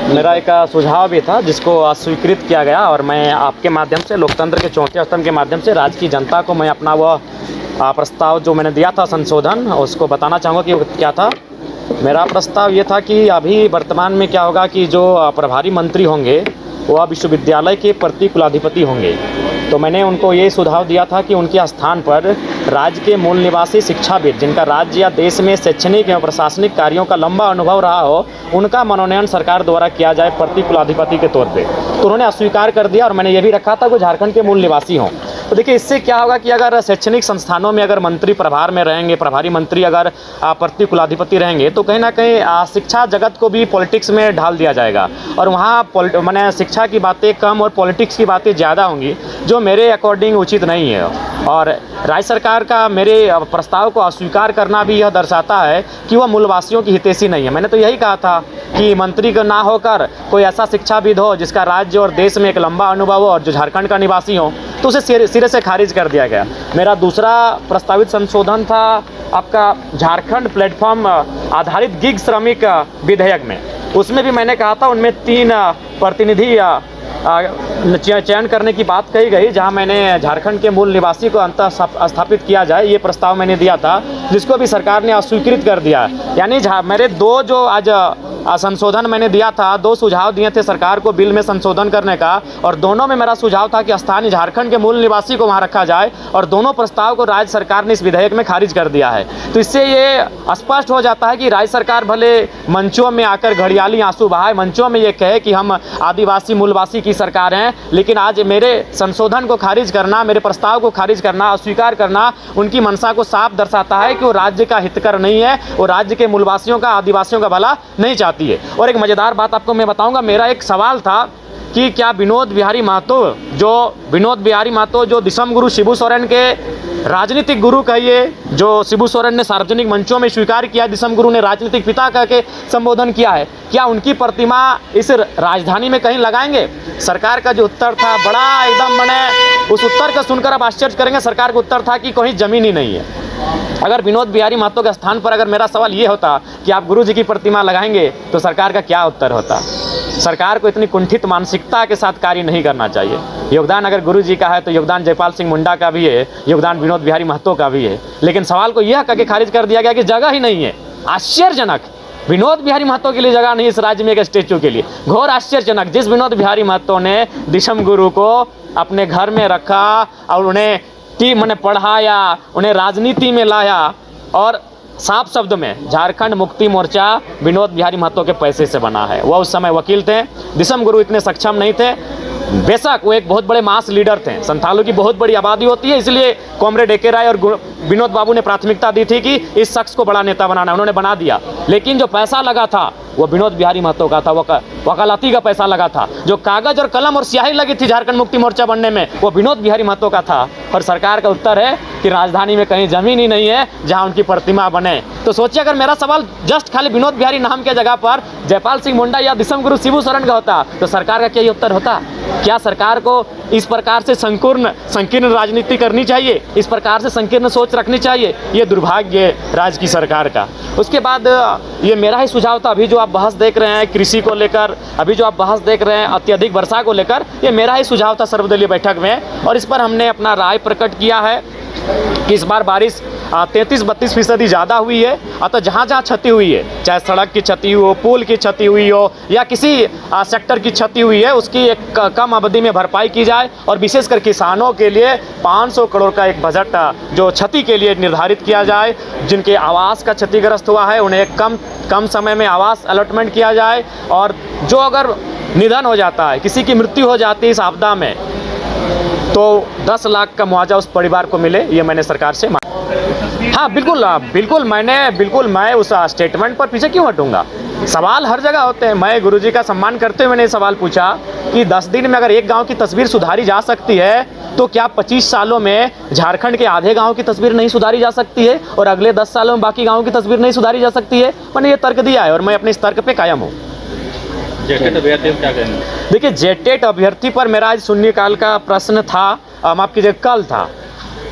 मेरा एक सुझाव भी था जिसको अस्वीकृत किया गया, और मैं आपके माध्यम से लोकतंत्र के चौथे स्तंभ के माध्यम से राज्य की जनता को मैं अपना वह प्रस्ताव जो मैंने दिया था संशोधन, उसको बताना चाहूँगा कि वो क्या था। मेरा प्रस्ताव ये था कि अभी वर्तमान में क्या होगा कि जो प्रभारी मंत्री होंगे वह विश्वविद्यालय के प्रति कुलाधिपति होंगे। तो मैंने उनको ये सुझाव दिया था कि उनके स्थान पर राज्य के मूल निवासी शिक्षाविद जिनका राज्य या देश में शैक्षणिक एवं प्रशासनिक कार्यों का लंबा अनुभव रहा हो, उनका मनोनयन सरकार द्वारा किया जाए प्रति कुलाधिपति के तौर पे। तो उन्होंने अस्वीकार कर दिया, और मैंने ये भी रखा था कि झारखंड के मूल निवासी हों। तो देखिए, इससे क्या होगा कि अगर शैक्षणिक संस्थानों में अगर मंत्री प्रभार में रहेंगे, प्रभारी मंत्री अगर प्रति कुलाधिपति रहेंगे, तो कहीं ना कहीं शिक्षा जगत को भी पॉलिटिक्स में ढाल दिया जाएगा, और वहाँ मैंने शिक्षा की बातें कम और पॉलिटिक्स की बातें ज़्यादा होंगी, जो मेरे अकॉर्डिंग उचित नहीं है। और राज्य सरकार का मेरे प्रस्ताव को अस्वीकार करना भी यह दर्शाता है कि वह मूलवासियों की हितैषी नहीं है। मैंने तो यही कहा था कि मंत्री का ना होकर कोई ऐसा शिक्षाविद हो जिसका राज्य और देश में एक लंबा अनुभव हो और जो झारखंड का निवासी हो, तो उसे सिरे से खारिज कर दिया गया। मेरा दूसरा प्रस्तावित संशोधन था आपका झारखंड प्लेटफॉर्म आधारित गिग श्रमिक विधेयक में। उसमें भी मैंने कहा था उनमें 3 प्रतिनिधि चयन करने की बात कही गई, जहां मैंने झारखंड के मूल निवासी को अंतः स्थापित किया जाए, ये प्रस्ताव मैंने दिया था, जिसको भी सरकार ने अस्वीकृत कर दिया। यानी मेरे 2 जो आज संशोधन मैंने दिया था, 2 सुझाव दिए थे सरकार को बिल में संशोधन करने का, और दोनों में मेरा सुझाव था कि स्थानीय झारखंड के मूल निवासी को वहां रखा जाए, और दोनों प्रस्ताव को राज्य सरकार ने इस विधेयक में खारिज कर दिया है। तो इससे ये स्पष्ट हो जाता है कि राज्य सरकार भले मंचों में आकर घड़ियाली आंसू बहाए, मंचों में ये कहे कि हम आदिवासी मूलवासी की सरकार हैं, लेकिन आज मेरे संशोधन को खारिज करना, मेरे प्रस्ताव को खारिज करना, अस्वीकार करना उनकी मंशा को साफ दर्शाता है कि वो राज्य का हितकर नहीं है, वो राज्य के मूलवासियों का, आदिवासियों का भला नहीं चाहती है। और एक मजेदार बात आपको मैं बताऊंगा, मेरा एक सवाल था कि क्या विनोद बिहारी महतो जो दिसम गुरु शिबू सोरेन के राजनीतिक गुरु कहिए, जो शिबू सोरेन ने सार्वजनिक मंचों में स्वीकार किया, दिसम गुरु ने राजनीतिक पिता कह के संबोधन किया है, क्या उनकी प्रतिमा इस राजधानी में कहीं लगाएंगे? सरकार का जो उत्तर था बड़ा एकदम, मैंने उस उत्तर को सुनकर आप आश्चर्य करेंगे, सरकार का उत्तर था कि कहीं जमीन ही नहीं है। अगर विनोद बिहारी महतो के स्थान पर अगर मेरा सवाल ये होता कि आप गुरु जी की प्रतिमा लगाएंगे, तो सरकार का क्या उत्तर होता? सरकार को इतनी कुंठित मानसिकता के साथ कार्य नहीं करना चाहिए। योगदान अगर गुरु जी का है तो योगदान जयपाल सिंह मुंडा का भी है, योगदान विनोद बिहारी महतो का भी है, लेकिन सवाल को यह करके खारिज कर दिया गया कि जगह ही नहीं है। आश्चर्यजनक, विनोद बिहारी महतो के लिए जगह नहीं इस राज्य में एक स्टेचू के लिए, घोर आश्चर्यजनक। जिस विनोद बिहारी महतो ने दिसम गुरु को अपने घर में रखा और उन्हें मैंने पढ़ाया, उन्हें राजनीति में लाया, और साफ शब्द में झारखंड मुक्ति मोर्चा विनोद बिहारी महतो के पैसे से बना है। वह उस समय वकील थे, दिसम गुरु इतने सक्षम नहीं थे। बेशक वो एक बहुत बड़े मास लीडर थे, संथालों की बहुत बड़ी आबादी होती है, इसलिए कॉमरेड ए.के. राय और विनोद बाबू ने प्राथमिकता दी थी कि इस शख्स को बड़ा नेता बनाना, उन्होंने बना दिया। लेकिन जो पैसा लगा था वो विनोद बिहारी महतो का था, वकालती का पैसा लगा था। जो कागज और कलम और स्याही लगी थी झारखंड मुक्ति मोर्चा बनने में, वो विनोद बिहारी महतो का था। और सरकार का उत्तर है कि राजधानी में कहीं जमीन ही नहीं है जहां उनकी प्रतिमा बने। तो सोचिए, अगर मेरा सवाल जस्ट खाली विनोद बिहारी नाम के जगह पर जयपाल सिंह मुंडा या दिसम गुरु शिबू सोरेन का होता, तो सरकार का क्या उत्तर होता? क्या सरकार को इस प्रकार से संकीर्ण राजनीति करनी चाहिए? इस प्रकार से संकीर्ण सोच रखनी चाहिए? ये दुर्भाग्य राज्य की सरकार का। उसके बाद ये मेरा ही सुझाव था, अभी जो आप बहस देख रहे हैं कृषि को लेकर, अभी जो आप बहस देख रहे हैं अत्यधिक वर्षा को लेकर, ये मेरा ही सुझाव था सर्वदलीय बैठक में, और इस पर हमने अपना राय प्रकट किया है कि इस बार बारिश 33-32% ज़्यादा हुई है। अतः जहाँ जहाँ क्षति हुई है, चाहे सड़क की क्षति हो, पुल की क्षति हुई हो, या किसी सेक्टर की क्षति हुई है, उसकी एक कम अवधि में भरपाई की जाए, और विशेषकर किसानों के लिए 500 करोड़ का एक बजट जो क्षति के लिए निर्धारित किया जाए। जिनके आवास का क्षतिग्रस्त हुआ है उन्हें कम समय में आवास अलॉटमेंट किया जाए, और जो अगर निधन हो जाता है, किसी की मृत्यु हो जाती है इस आपदा में, तो 10 लाख का मुआवजा उस परिवार को मिले, ये मैंने सरकार से हाँ बिल्कुल मैं उस स्टेटमेंट पर पीछे क्यों हटूंगा? सवाल हर जगह होते हैं। मैं गुरुजी का सम्मान करते हुए मैंने सवाल पूछा कि 10 दिन में अगर एक गांव की तस्वीर सुधारी जा सकती है, तो क्या 25 सालों में झारखंड के आधे गांव की तस्वीर नहीं सुधारी जा सकती है, और अगले 10 सालों में बाकी गाँव की तस्वीर नहीं सुधारी जा सकती है? मैंने ये तर्क दिया है और मैं अपने इस तर्क पे कायम हूँ। जेटेट अभ्यर्थी क्या कहेंगे? देखिए, जेटेट अभ्यर्थी पर मेरा आज शून्यकाल का प्रश्न था, माफ कीजिए कल था,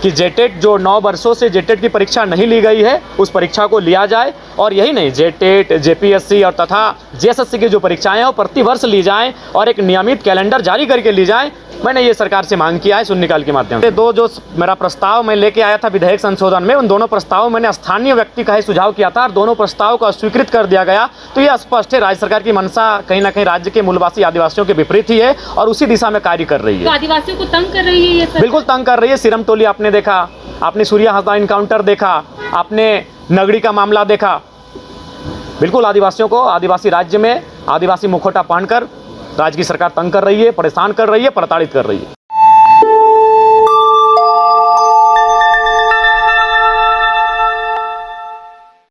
कि जेटेट जो 9 वर्षों से जेटेट की परीक्षा नहीं ली गई है उस परीक्षा को लिया जाए, और यही नहीं जेटेट, जेपीएससी और तथा जेएसएससी की जो परीक्षाएं हैं वो प्रतिवर्ष ली जाएं और एक नियमित कैलेंडर जारी करके ली जाएं। मैंने ये सरकार से मांग किया है शून्यकाल के माध्यम से। दो जो मेरा प्रस्ताव मैं लेके आया था विधेयक संशोधन में, उन दोनों प्रस्तावों मैंने स्थानीय व्यक्ति का ही सुझाव किया था और दोनों प्रस्तावों को अस्वीकृत कर दिया गया। तो ये स्पष्ट है राज्य सरकार की मंशा कहीं ना कहीं राज्य के मूलवासी आदिवासियों के विपरीत ही है और उसी दिशा में कार्य कर रही तो है। आदिवासियों को तंग कर रही है ये सर? बिल्कुल तंग कर रही है। सिरम टोली आपने देखा, आपने सूर्या हत्या इनकाउंटर देखा, आपने नगड़ी का मामला देखा। बिल्कुल आदिवासियों को आदिवासी राज्य में आदिवासी मुखौटा पहनकर राज्य की सरकार तंग कर रही है, परेशान कर रही है, प्रताड़ित कर रही है।